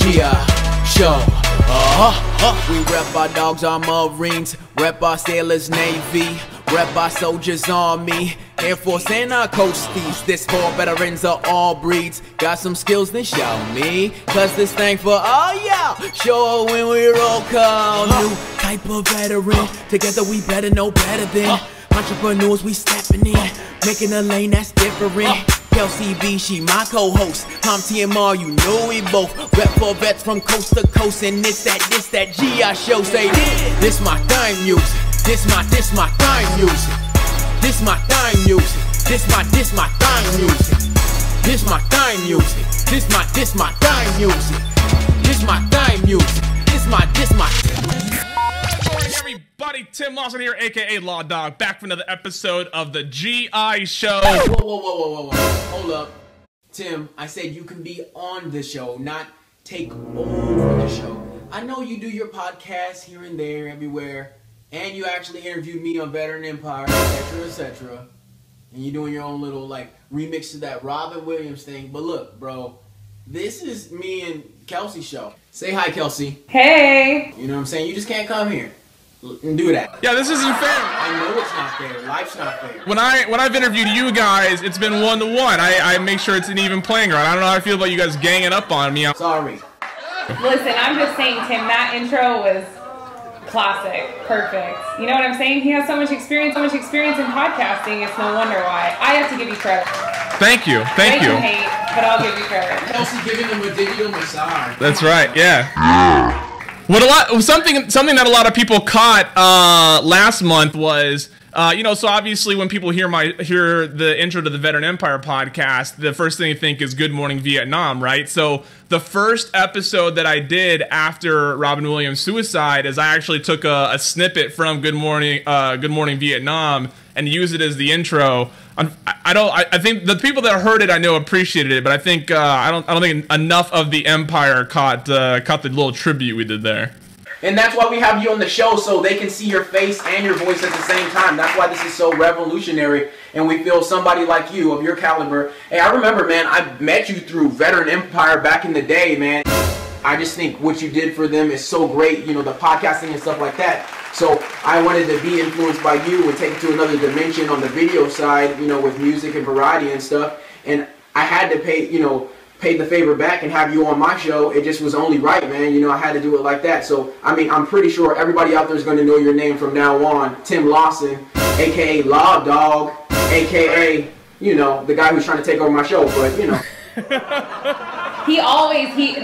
GI Show. We rep our dogs, our Marines, rep our sailors, Navy, rep our soldiers, Army, Air Force, and our coasties. This for veterans of all breeds. Got some skills, then show me, cause this thing for all y'all. Show when we roll call. New type of veteran, together we better know better than entrepreneurs. We stepping in, making a lane that's different. Kelsey B, she my co-host. I'm TMR, you know we both rep for vets from coast to coast. And this that GI Show. Say this my thing music. This my thing music. This my thing music. This my thing music. This my thing music. This my thing music. This my thing music. This my Everybody, Tim Lawson here, aka Law Dog, back for another episode of the GI Show. Whoa. Hold up. Tim, I said you can be on the show, not take over the show. I know you do your podcast here and there, everywhere, and you actually interviewed me on Veteran Empire, etc. And you're doing your own little, like, remix to that Robin Williams thing. But look, bro, this is me and Kelsey's show. Say hi, Kelsey. Hey. You know what I'm saying? You just can't come here and do that. Yeah, this isn't fair. I know it's not fair. Life's not fair. When I've interviewed you guys, it's been 1-to-1. I make sure it's an even playing ground. I don't know how I feel about you guys ganging up on me. Sorry. Listen, I'm just saying, Tim, that intro was classic. Perfect. You know what I'm saying? He has so much experience in podcasting, it's no wonder why. I have to give you credit. Thank you. Thank you. Hate, but I'll give you credit. Kelsey giving him a digital massage. That's right, yeah. Something that a lot of people caught last month was, so obviously when people hear the intro to the Veteran Empire podcast, the first thing they think is Good Morning Vietnam, right? So the first episode that I did after Robin Williams' suicide is I actually took a snippet from Good Morning Vietnam and used it as the intro. I think the people that heard it I know appreciated it, but I think I don't think enough of the Empire caught the little tribute we did there. And that's why we have you on the show, so they can see your face and your voice at the same time. That's why this is so revolutionary, and we feel somebody like you, of your caliber. Hey, I remember, man, I met you through Veteran Empire back in the day, man. I just think what you did for them is so great, you know, the podcasting and stuff like that. So I wanted to be influenced by you and take it to another dimension on the video side, you know, with music and variety and stuff. And I had to pay the favor back and have you on my show. It just was only right, man. You know, I had to do it like that. So, I mean, I'm pretty sure everybody out there is going to know your name from now on. Tim Lawson, a.k.a. Law Dog, a.k.a., you know, the guy who's trying to take over my show. But, you know.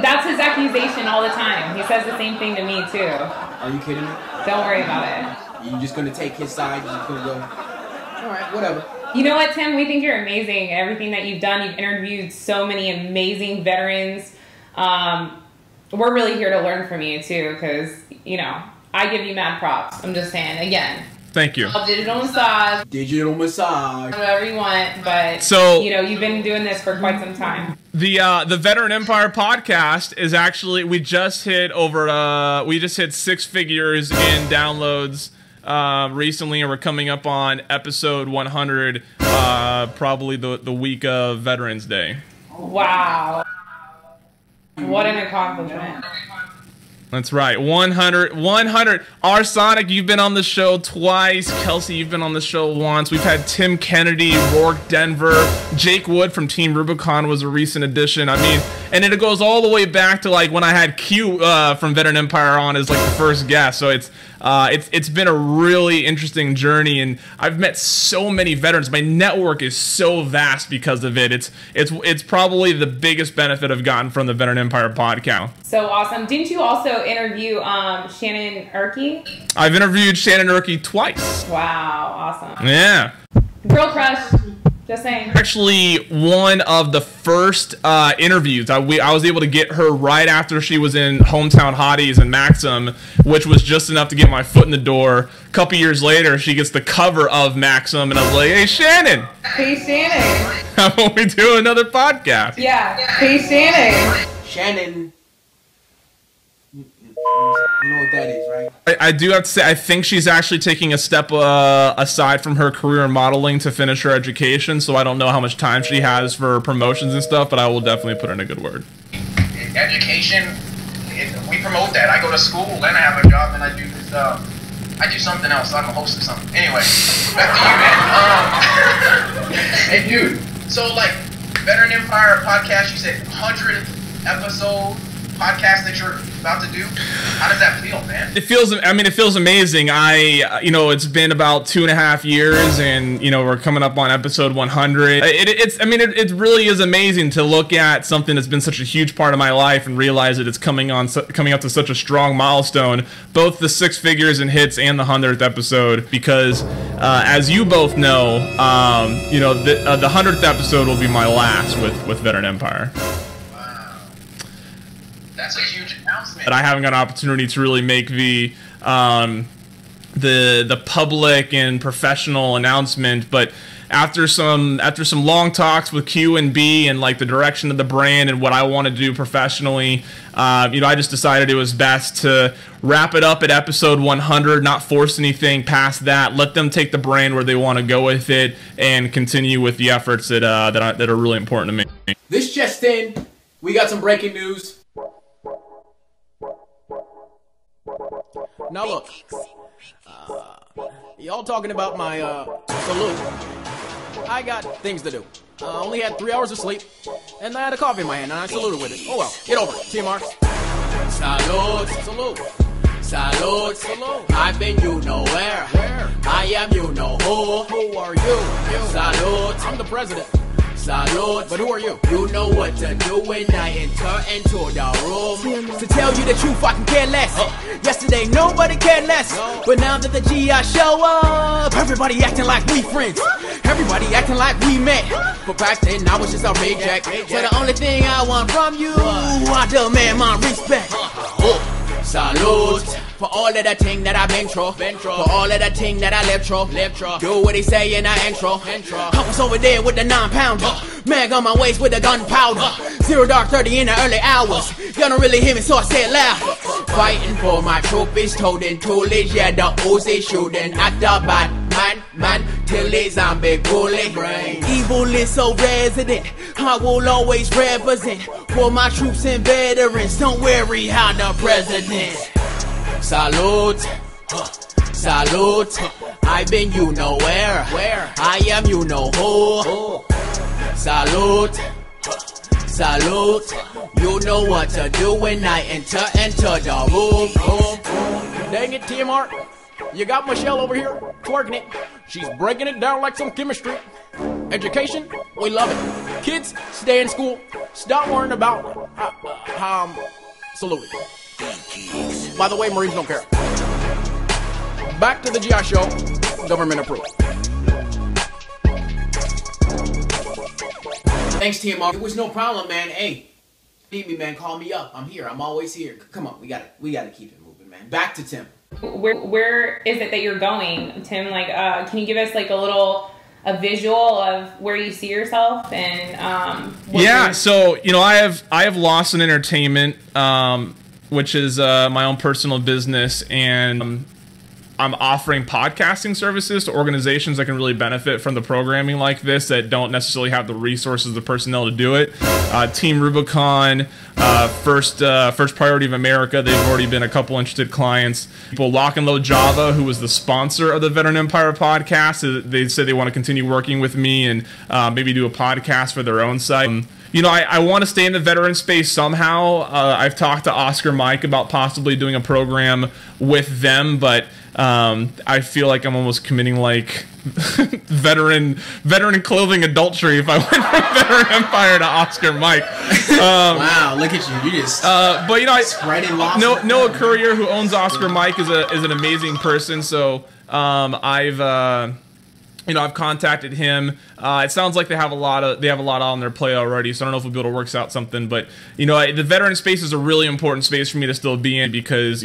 That's his accusation all the time. He says the same thing to me, too. Are you kidding me? Don't worry about it. You're just going to take his side? You're just going to go, all right, whatever. You know what, Tim? We think you're amazing. Everything that you've done, you've interviewed so many amazing veterans. We're really here to learn from you, too, because, you know, I give you mad props. I'm just saying, again. Thank you. Digital massage. Digital massage. Whatever you want, but, so, you know, you've been doing this for quite some time. The Veteran Empire podcast is actually, we just hit 6 figures in downloads recently, and we're coming up on episode 100, probably the week of Veterans Day. Wow. What an accomplishment. That's right. 100. R. Sonic, you've been on the show twice. Kelsey, you've been on the show once. We've had Tim Kennedy, Rourke Denver, Jake Wood from Team Rubicon was a recent addition. I mean, and it goes all the way back to like when I had Q from Veteran Empire on as like the first guest. So it's been a really interesting journey, and I've met so many veterans. My network is so vast because of it. It's probably the biggest benefit I've gotten from the Veteran Empire podcast. So awesome. Didn't you also interview Shannon Erkey? I've interviewed Shannon Erkey twice. Wow, awesome. Yeah. Girl crush. Just saying. Actually, one of the first interviews, I was able to get her right after she was in Hometown Hotties and Maxim, which was just enough to get my foot in the door. A couple years later, she gets the cover of Maxim, and I was like, "Hey, Shannon." Hey, Shannon. How about we do another podcast? Yeah. Hey, Shannon. Shannon. You know what that is, right? I do have to say, I think she's actually taking a step aside from her career in modeling to finish her education, so I don't know how much time she has for promotions and stuff, but I will definitely put in a good word. Education we promote that. I go to school and I have a job and I do this. I do something else. I'm a host of something. Anyway, back to you, man. Hey, dude. So like, Veteran Empire podcast. You said 100th episode podcast that you're about to do. How does that feel, man? It feels, I mean, it feels amazing. It's been about 2.5 years, and we're coming up on episode 100. It really is amazing to look at something that's been such a huge part of my life and realize that it's coming up to such a strong milestone, both the 6 figures in hits and the 100th episode. Because as you both know, the 100th episode will be my last with Veteran Empire. That's a huge announcement. But I haven't got an opportunity to really make the public and professional announcement. But after some long talks with Q and B and like the direction of the brand and what I want to do professionally, I just decided it was best to wrap it up at episode 100, not force anything past that. Let them take the brand where they want to go with it and continue with the efforts that are really important to me. This just in, we got some breaking news. Now look, y'all talking about my salute. I got things to do. I only had 3 hours of sleep, and I had a coffee in my hand, and I saluted with it. Oh well, get over it, TMR. Salute, salute, salute, salute. I've been you know where. I am you know who. Who are you? Salute. I'm the president. Salute. But who are you? You know what to do when I enter into the room. To tell you the truth, I can care less. Yesterday, nobody cared less. But now that the GI show up, everybody acting like we friends. Everybody acting like we met. But back then, I was just a reject. So the only thing I want from you, I demand my respect. Salute. For all of the thing that I've been through. For all of the thing that I lived through. Do what he say in the intro. I was over there with the 9-pounder. Mag on my waist with the gunpowder. 0 dark 30 in the early hours. Y'all don't really hear me, so I say it loud. Fighting for my trophies, toting toolage. Yeah, the Uzi shooting at the bad man till his zombie bully brain. Evil is so resident. I will always represent for my troops and veterans. Don't worry how the president. Salute, salute. I've been you know where. I am you know who. Salute, salute. You know what to do when I enter the room. Dang it, TMR. You got Michelle over here twerking it. She's breaking it down like some chemistry. Education, we love it. Kids, stay in school. Stop worrying about saluting. By the way, Marines don't care. Back to the GI show. Government approved. Thanks, TMR. It was no problem, man. Hey, need me, man? Call me up. I'm here. I'm always here. Come on, we gotta keep it moving, man. Back to Tim. Where is it that you're going, Tim? Like, can you give us like a visual of where you see yourself and so I have Lawson Entertainment, which is my own personal business, and I'm offering podcasting services to organizations that can really benefit from the programming like this that don't necessarily have the resources, the personnel to do it. Team Rubicon, First Priority of America, they've already been a couple interested clients. People, Lock and Load Java, who was the sponsor of the Veteran Empire podcast, they said they want to continue working with me and maybe do a podcast for their own site. I want to stay in the veteran space somehow. I've talked to Oscar Mike about possibly doing a program with them, but I feel like I'm almost committing like veteran clothing adultery if I went from Veteran Empire to Oscar Mike. Wow, look at you! You just but Noah Courier, who owns Oscar Mike, is an amazing person. So I've contacted him. It sounds like they have a lot on their plate already, so I don't know if we'll be able to work out something. But the veteran space is a really important space for me to still be in because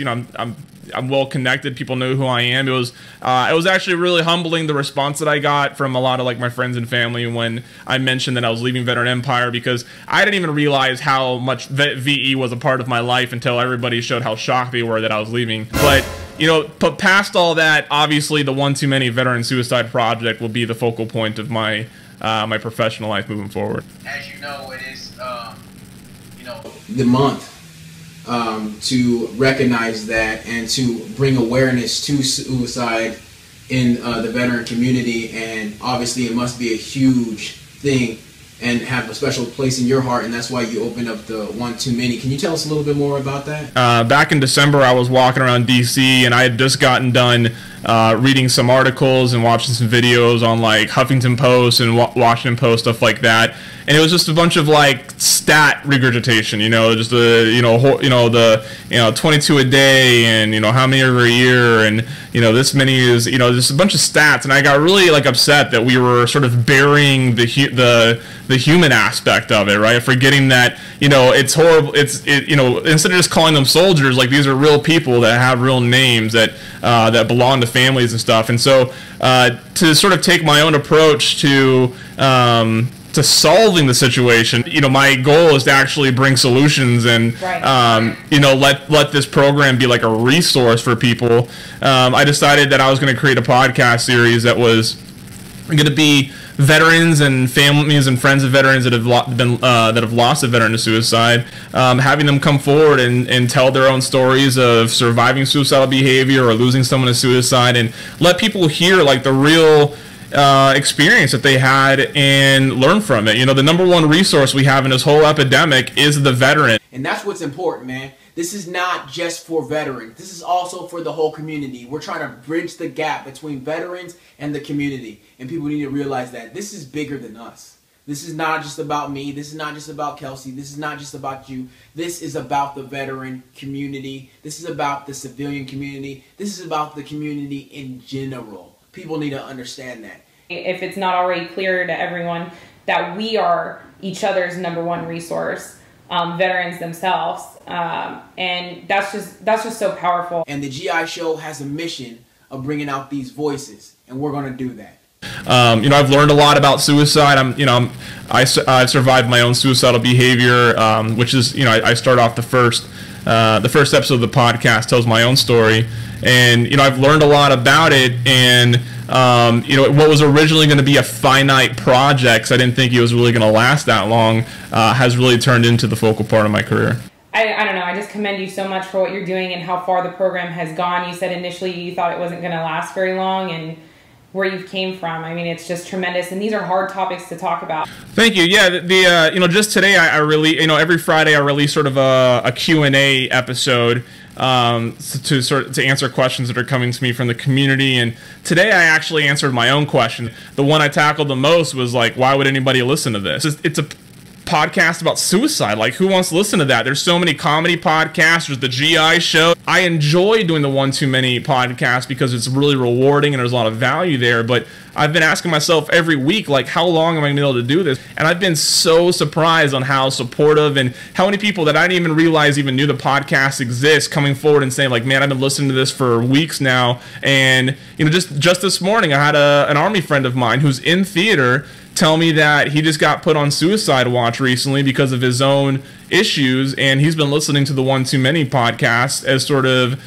I'm well connected. People know who I am. It was actually really humbling, the response that I got from a lot of like my friends and family when I mentioned that I was leaving Veteran Empire, because I didn't even realize how much VE was a part of my life until everybody showed how shocked they were that I was leaving. But but past all that, obviously the One Too Many Veteran Suicide Project will be the focal point of my my professional life moving forward. As you know, it is the month to recognize that and to bring awareness to suicide in the veteran community. And obviously it must be a huge thing and have a special place in your heart, and that's why you opened up the One Too Many. Can you tell us a little bit more about that? Back in December, I was walking around DC, and I had just gotten done reading some articles and watching some videos on like Huffington Post and Washington Post, stuff like that. And it was just a bunch of like stat regurgitation, just the 22 a day, and how many over a year, and this many is just a bunch of stats. And I got really like upset that we were sort of burying the human aspect of it, right? Forgetting that it's horrible. Instead of just calling them soldiers, like these are real people that have real names that belong to families and stuff. And so to sort of take my own approach to solving the situation, my goal is to actually bring solutions and let this program be like a resource for people. I decided that I was going to create a podcast series that was going to be veterans and families and friends of veterans that have lost a veteran to suicide, having them come forward and tell their own stories of surviving suicidal behavior or losing someone to suicide, and let people hear like the real experience that they had and learn from it. The number one resource we have in this whole epidemic is the veteran. And that's what's important, man. This is not just for veterans. This is also for the whole community. We're trying to bridge the gap between veterans and the community. And people need to realize that this is bigger than us. This is not just about me. This is not just about Kelsey. This is not just about you. This is about the veteran community. This is about the civilian community. This is about the community in general. People need to understand that. If it's not already clear to everyone that we are each other's number one resource, veterans themselves, and that's just so powerful. And the GI Show has a mission of bringing out these voices, and we're going to do that. I've learned a lot about suicide. I've survived my own suicidal behavior, which is, I start off the first episode of the podcast tells my own story, and I've learned a lot about it. And what was originally going to be a finite project, 'cause I didn't think it was really going to last that long, has really turned into the focal part of my career. I don't know. I just commend you so much for what you're doing and how far the program has gone. You said initially you thought it wasn't going to last very long, and where you came from. I mean, it's just tremendous, and these are hard topics to talk about. Thank you. Yeah, just today I really, every Friday I release sort of a Q&A episode to answer questions that are coming to me from the community. And today I actually answered my own question. The one I tackled the most was like, why would anybody listen to this? It's a podcast about suicide. Like, who wants to listen to that? There's so many comedy podcasts. There's the GI Show. I enjoy doing the One Too Many podcast because it's really rewarding and there's a lot of value there. But I've been asking myself every week, like, how long am I going to be able to do this? And I've been so surprised on how supportive and how many people that I didn't even realize even knew the podcast exists coming forward and saying, like, man, I've been listening to this for weeks now. And just this morning, I had an Army friend of mine who's in theater tell me that he just got put on suicide watch recently because of his own issues, and he's been listening to the One Too Many podcast as sort of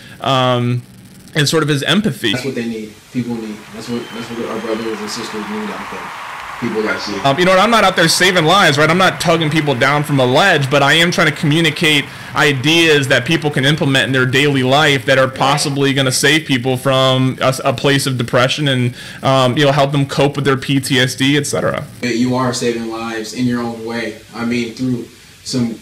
his empathy. That's what they need. People need. That's what our brothers and sisters need out there. People like you. I'm not out there saving lives, right? I'm not tugging people down from a ledge, but I am trying to communicate ideas that people can implement in their daily life that are possibly going to save people from a place of depression and help them cope with their PTSD, etc. You are saving lives in your own way. I mean, through some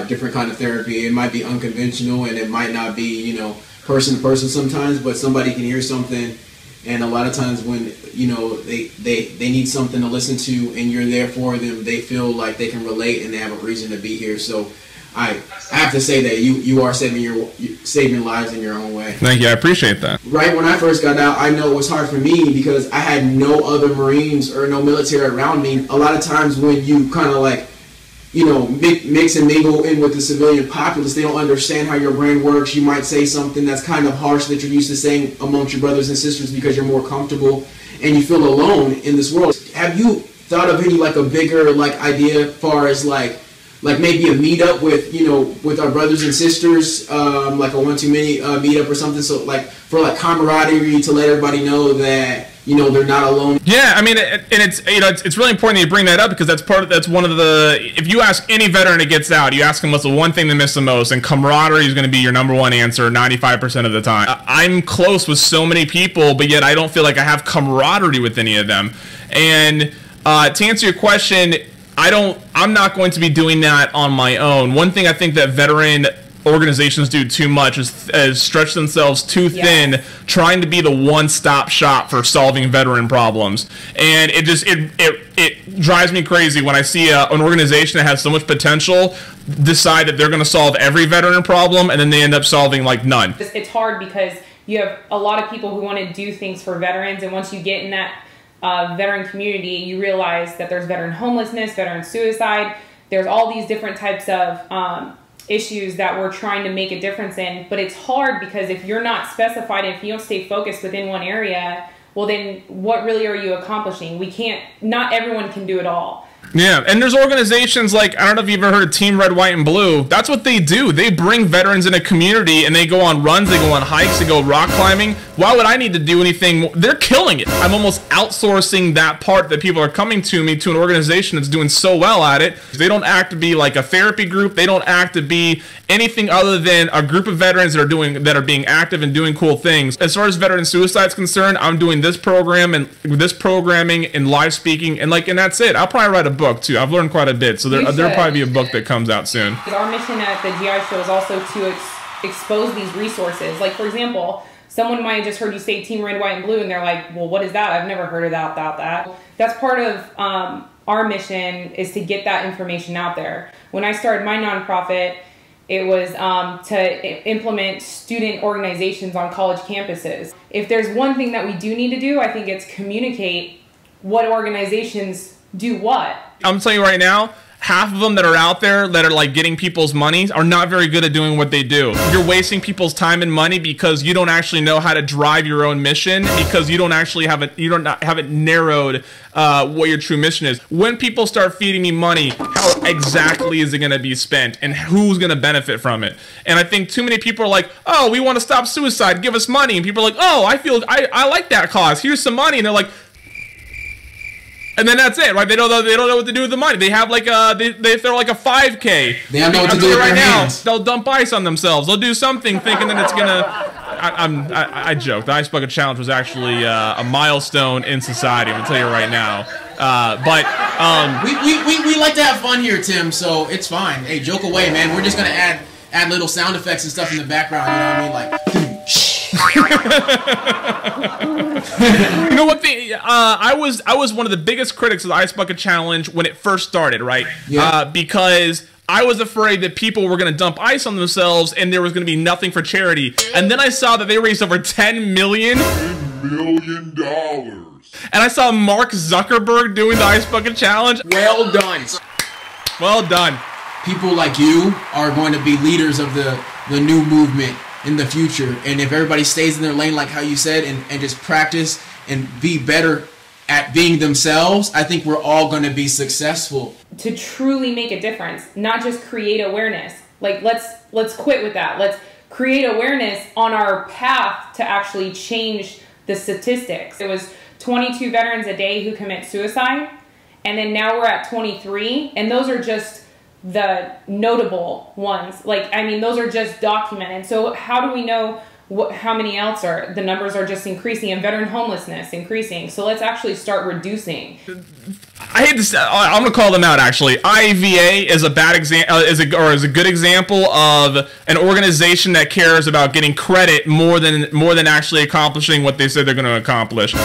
different kind of therapy. It might be unconventional and it might not be person to person sometimes, but somebody can hear something. And a lot of times when, they need something to listen to and you're there for them, they feel like they can relate and they have a reason to be here. So I have to say that you are saving lives in your own way. Thank you. I appreciate that. Right when I first got out, I know it was hard for me because I had no other Marines or no military around me. A lot of times when you kind of like, mix and mingle in with the civilian populace, they don't understand how your brain works. You might say something that's kind of harsh that you're used to saying amongst your brothers and sisters because you're more comfortable and you feel alone in this world. Have you thought of any like a bigger like idea as far as like like maybe a meetup with, you know, with our brothers and sisters, like a 1 2 many meetup or something. So like for like camaraderie, to let everybody know that, you know, they're not alone. Yeah, I mean, and it's, you know, it's really important that you bring that up, because that's one of the, if you ask any veteran that gets out, you ask them what's the one thing they miss the most, and camaraderie is going to be your #1 answer 95% of the time. I'm close with so many people, but yet I don't feel like I have camaraderie with any of them. And to answer your question, I'm not going to be doing that on my own. One thing I think that veteran organizations do too much is stretch themselves too thin, trying to be the one-stop shop for solving veteran problems. And it drives me crazy when I see an organization that has so much potential decide that they're going to solve every veteran problem, and then they end up solving like none. It's hard because you have a lot of people who want to do things for veterans, and once you get in that veteran community, you realize that there's veteran homelessness, veteran suicide. There's all these different types of issues that we're trying to make a difference in, but it's hard because if you're not specified, if you don't stay focused within one area, well then what really are you accomplishing? Not everyone can do it all. Yeah, and there's organizations like, I don't know if you've ever heard of Team Red, White, and Blue. That's what they do. They bring veterans in a community, and they go on runs, they go on hikes, they go rock climbing. Why would I need to do anything more? They're killing it. I'm almost outsourcing that part that people are coming to me to an organization that's doing so well at it. They don't act to be like a therapy group. They don't act to be anything other than a group of veterans that are being active and doing cool things. As far as veteran suicide is concerned, I'm doing this program and this programming and live speaking, and that's it. I'll probably write a book too. I've learned quite a bit, so there'll probably be a book that comes out soon. Our mission at the GI Show is also to expose these resources. Like, for example, someone might have just heard you say Team Red, White, and Blue, and they're like, well, what is that? I've never heard of that. That's part of our mission, is to get that information out there. When I started my nonprofit, it was to implement student organizations on college campuses. If there's one thing that we do need to do, I think it's communicate what organizations do what. I'm telling you right now, half of them that are out there that are like getting people's money are not very good at doing what they do. You're wasting people's time and money because you don't actually know how to drive your own mission, because you don't actually have it narrowed what your true mission is. When people start feeding me money, how exactly is it going to be spent, and who's going to benefit from it? And I think too many people are like, oh, we want to stop suicide, give us money. And people are like, oh, I like that cause, here's some money. And they're like, and then that's it, right? They don't know what to do with the money. They have like they throw like a 5K. They don't know what to do with their hands. They'll dump ice on themselves. They'll do something thinking that it's gonna. I joke. The Ice Bucket Challenge was actually a milestone in society. I'm gonna tell you right now. We like to have fun here, Tim. So it's fine. Hey, joke away, man. We're just gonna add little sound effects and stuff in the background. You know what I mean? Like. You know what? I was one of the biggest critics of the Ice Bucket Challenge when it first started, right? Yeah. Because I was afraid that people were going to dump ice on themselves and there was going to be nothing for charity. And then I saw that they raised over $10 million. $10 million. And I saw Mark Zuckerberg doing the Ice Bucket Challenge. Well done. Well done. People like you are going to be leaders of the new movement in the future, and if everybody stays in their lane like how you said, and just practice and be better at being themselves, I think we're all going to be successful. To truly make a difference, not just create awareness. Like, let's quit with that. Let's create awareness on our path to actually change the statistics. It was 22 veterans a day who commit suicide, and then now we're at 23, and those are just the notable ones. Like, I mean, those are just documented. So how do we know how many else are? The numbers are just increasing, and veteran homelessness increasing. So let's actually start reducing. I hate to say, I'm gonna call them out. Actually, IAVA is a bad example, is a good example of an organization that cares about getting credit more than actually accomplishing what they said they're going to accomplish.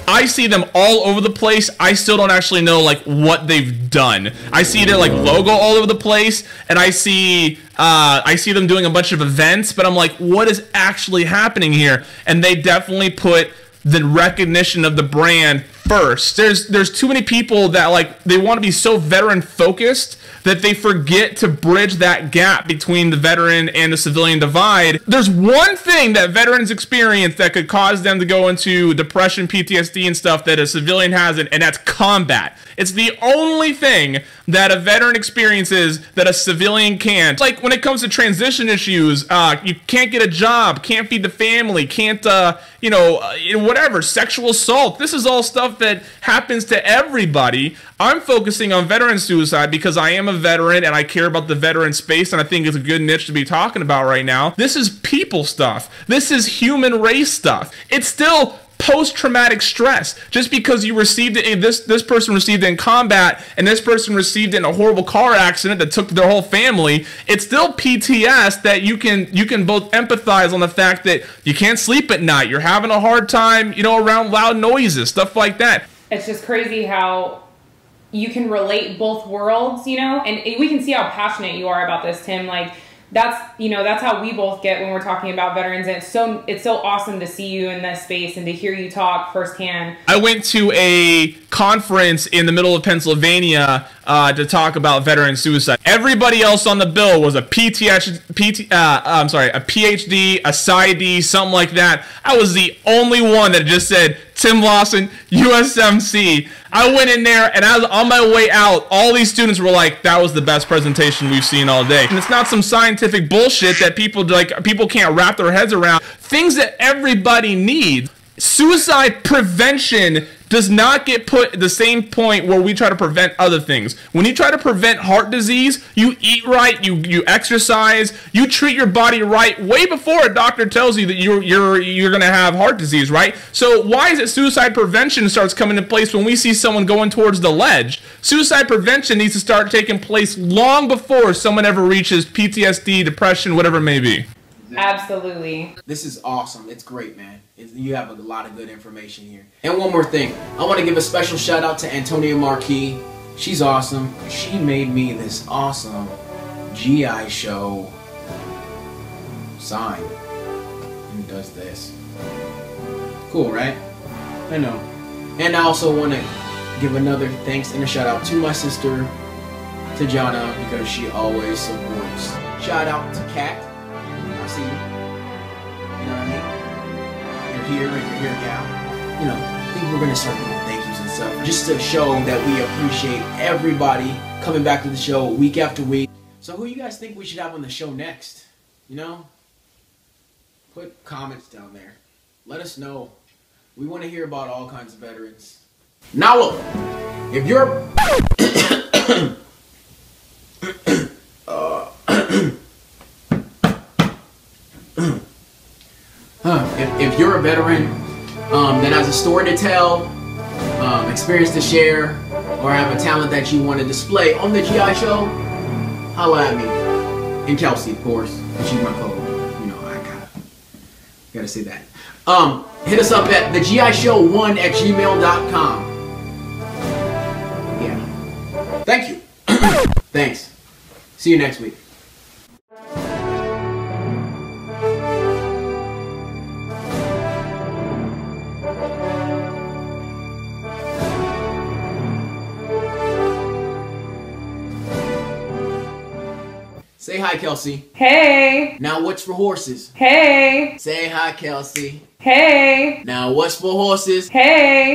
I see them all over the place. I still don't actually know like what they've done. I see their like logo all over the place, and I see them doing a bunch of events, but I'm like, what is actually happening here? And they definitely put the recognition of the brand first. There's too many people that like they want to be so veteran focused that they forget to bridge that gap between the veteran and the civilian divide. There's one thing that veterans experience that could cause them to go into depression, PTSD, and stuff that a civilian hasn't, and that's combat. It's the only thing that a veteran experiences that a civilian can't. Like when it comes to transition issues, you can't get a job, can't feed the family, can't, whatever, sexual assault. This is all stuff that happens to everybody. I'm focusing on veteran suicide because I am a veteran and I care about the veteran space, and I think it's a good niche to be talking about right now. This is people stuff. This is human race stuff. It's still post-traumatic stress. Just because you received it, this person received it in combat and this person received it in a horrible car accident that took their whole family, it's still PTS that you can both empathize on the fact that you can't sleep at night, you're having a hard time, around loud noises, stuff like that. It's just crazy how you can relate both worlds, and we can see how passionate you are about this, Tim. Like, that's how we both get when we're talking about veterans, and it's so awesome to see you in this space and to hear you talk firsthand. I went to a conference in the middle of Pennsylvania to talk about veteran suicide. Everybody else on the bill was a PhD, a PsyD, something like that. I was the only one that just said Tim Lawson, USMC. I went in there, and I was on my way out. All these students were like, "That was the best presentation we've seen all day." And it's not some scientific bullshit that people can't wrap their heads around. Things that everybody needs. Suicide prevention does not get put at the same point where we try to prevent other things. When you try to prevent heart disease, you eat right, you exercise, you treat your body right way before a doctor tells you that you're gonna have heart disease, right? So why is it suicide prevention starts coming into place when we see someone going towards the ledge? Suicide prevention needs to start taking place long before someone ever reaches PTSD, depression, whatever it may be. Absolutely. This is awesome. It's great, man. You have a lot of good information here. And one more thing. I want to give a special shout out to Antonia Marquis. She's awesome. She made me this awesome GI Show sign. And does this. Cool, right? I know. And I also want to give another thanks and a shout out to my sister, Tajana, because she always supports. Shout out to Kat. I see you. You know what I mean? You're here and you're here, gal. I think we're gonna start doing thank yous and stuff just to show that we appreciate everybody coming back to the show week after week. So who you guys think we should have on the show next? Put comments down there. Let us know. We want to hear about all kinds of veterans. Now look, if you're if you're a veteran that has a story to tell, experience to share, or have a talent that you want to display on the GI Show, holla at me. And Kelsey, of course, and she's my co-host. I gotta say that. Hit us up at thegishow1@gmail.com. Yeah. Thank you. Thanks. See you next week. Say hi, Kelsey. Hey. Now what's for horses? Hey. Say hi, Kelsey. Hey. Now what's for horses? Hey.